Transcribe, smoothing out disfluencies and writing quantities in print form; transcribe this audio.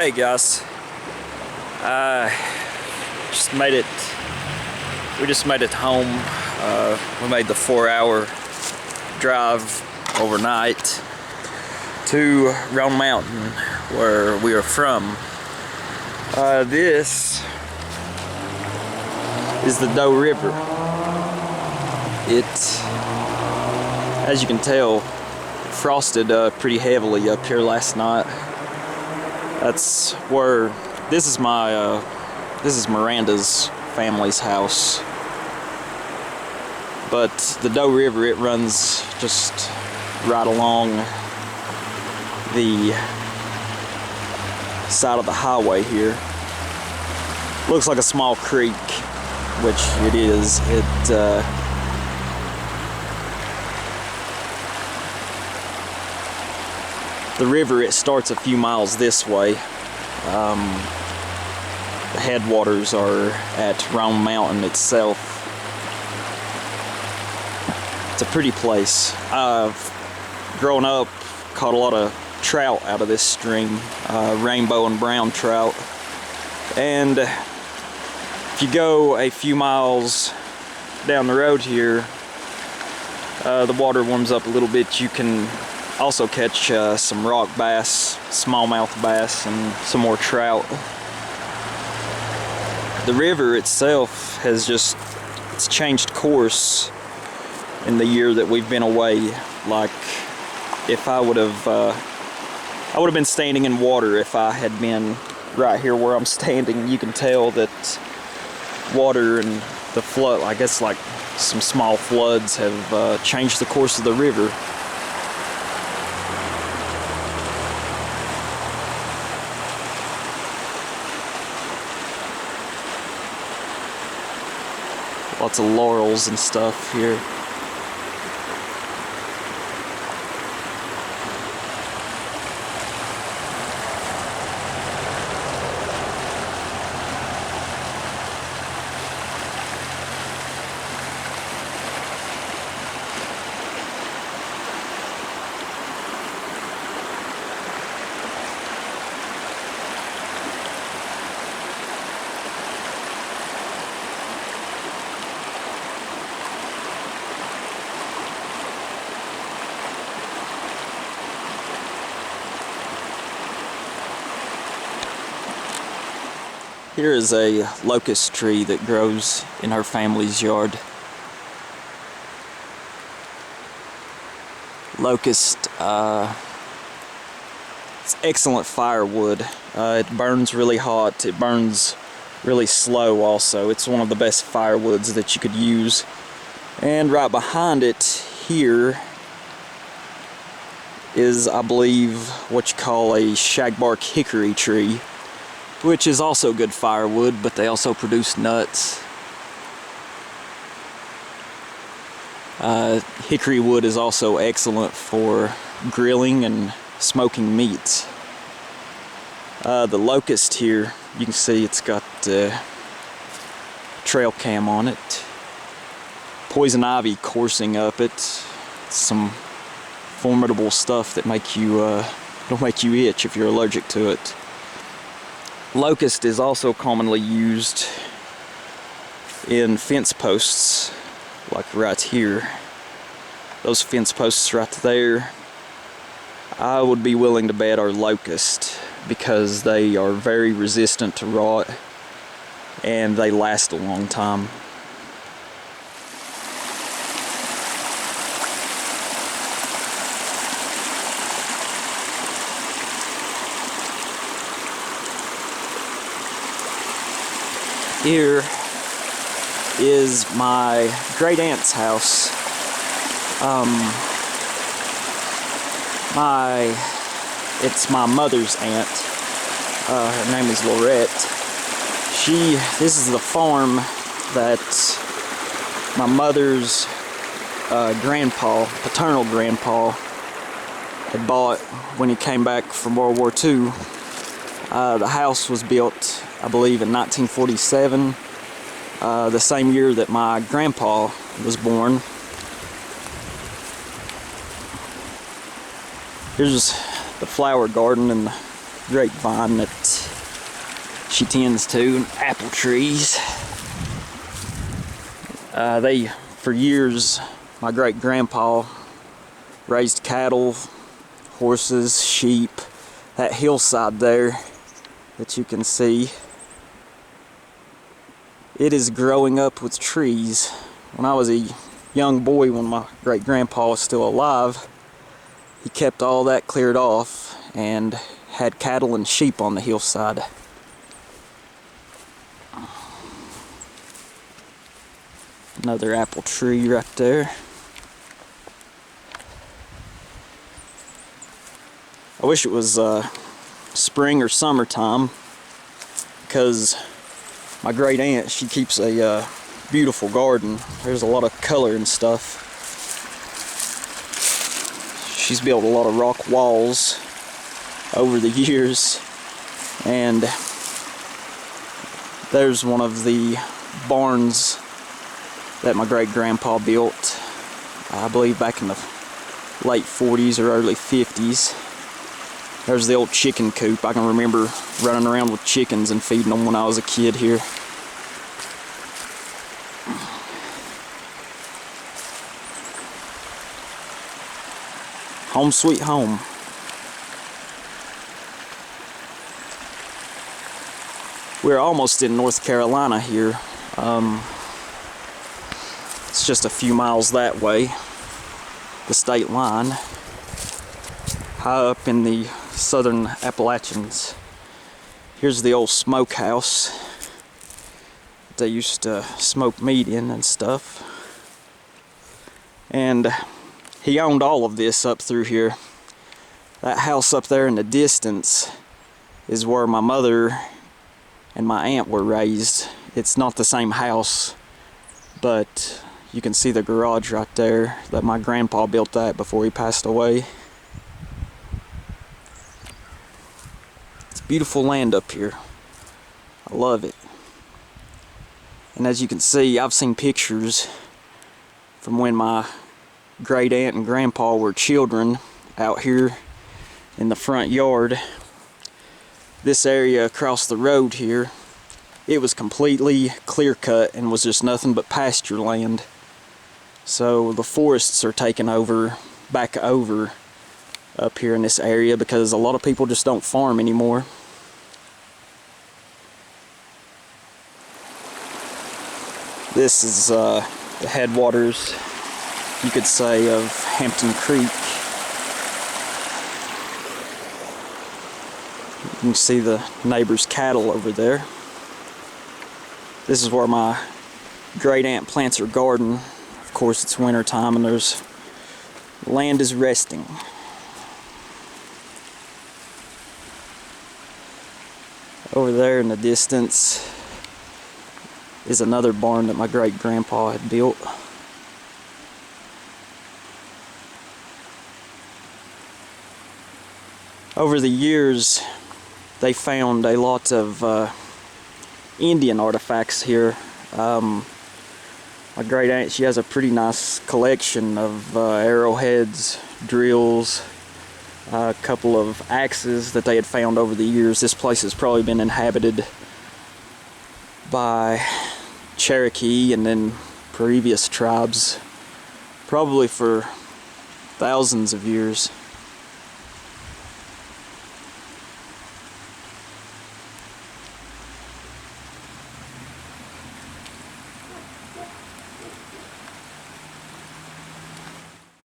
Hey guys, uh, just made it. We just made it home. We made the 4-hour drive overnight to Round Mountain, where we are from. This is the Doe River. It, as you can tell, frosted pretty heavily up here last night. That's where this is Miranda's family's house. But the Doe River, it runs just right along the side of the highway here. Looks like a small creek, which it is. The river, it starts a few miles this way. The headwaters are at Round Mountain itself. It's a pretty place. I've grown up, caught a lot of trout out of this stream, rainbow and brown trout. And if you go a few miles down the road here, the water warms up a little bit. You can also catch some rock bass, smallmouth bass, and some more trout. The river itself has it's changed course in the year that we've been away. Like, if I would have been standing in water if I had been right here where I'm standing. You can tell that water and the flood, I guess like some small floods, have changed the course of the river. Lots of laurels and stuff here. Here is a locust tree that grows in her family's yard. Locust, it's excellent firewood. It burns really hot. It burns really slow also. It's one of the best firewoods that you could use. And right behind it here is, I believe, what you call a shagbark hickory tree, which is also good firewood, but they also produce nuts. Hickory wood is also excellent for grilling and smoking meats. The locust here, you can see it's got trail cam on it. Poison ivy coursing up it. Some formidable stuff that don't make you itch if you're allergic to it. Locust is also commonly used in fence posts, like right here. Those fence posts right there, I would be willing to bet are locust, because they are very resistant to rot and they last a long time. Here is my great aunt's house. It's my mother's aunt. Her name is Lorette. This is the farm that my mother's paternal grandpa, had bought when he came back from World War II. The house was built, I believe, in 1947, the same year that my grandpa was born. Here's the flower garden and grapevine that she tends to, and apple trees. For years, my great-grandpa raised cattle, horses, sheep. That hillside there that you can see, it is growing up with trees. When I was a young boy, when my great-grandpa was still alive, he kept all that cleared off and had cattle and sheep on the hillside. Another apple tree right there. I wish it was spring or summertime, because my great aunt, she keeps a beautiful garden. There's a lot of color and stuff. She's built a lot of rock walls over the years, and there's one of the barns that my great-grandpa built, I believe back in the late 40s or early 50s. There's the old chicken coop. I can remember running around with chickens and feeding them when I was a kid here. Home sweet home. We're almost in North Carolina here. It's just a few miles that way, the state line, high up in the southern Appalachians. Here's the old smokehouse they used to smoke meat in and stuff. And he owned all of this up through here. That house up there in the distance is where my mother and my aunt were raised. It's not the same house, but you can see the garage right there that my grandpa built that before he passed away. It's beautiful land up here. I love it. And as you can see, I've seen pictures from when my great aunt and grandpa were children out here in the front yard. This area across the road here, it was completely clear cut and was just nothing but pasture land. So the forests are taken over, back over up here in this area, because a lot of people just don't farm anymore. This is the headwaters, you could say, of Hampton Creek. You can see the neighbor's cattle over there. This is where my great aunt plants her garden. Of course, it's winter time and the land is resting. Over there in the distance is another barn that my great grandpa had built. Over the years, they found a lot of Indian artifacts here. My great aunt, she has a pretty nice collection of arrowheads, drills, a couple of axes that they had found over the years. This place has probably been inhabited by Cherokee and then previous tribes, probably for thousands of years.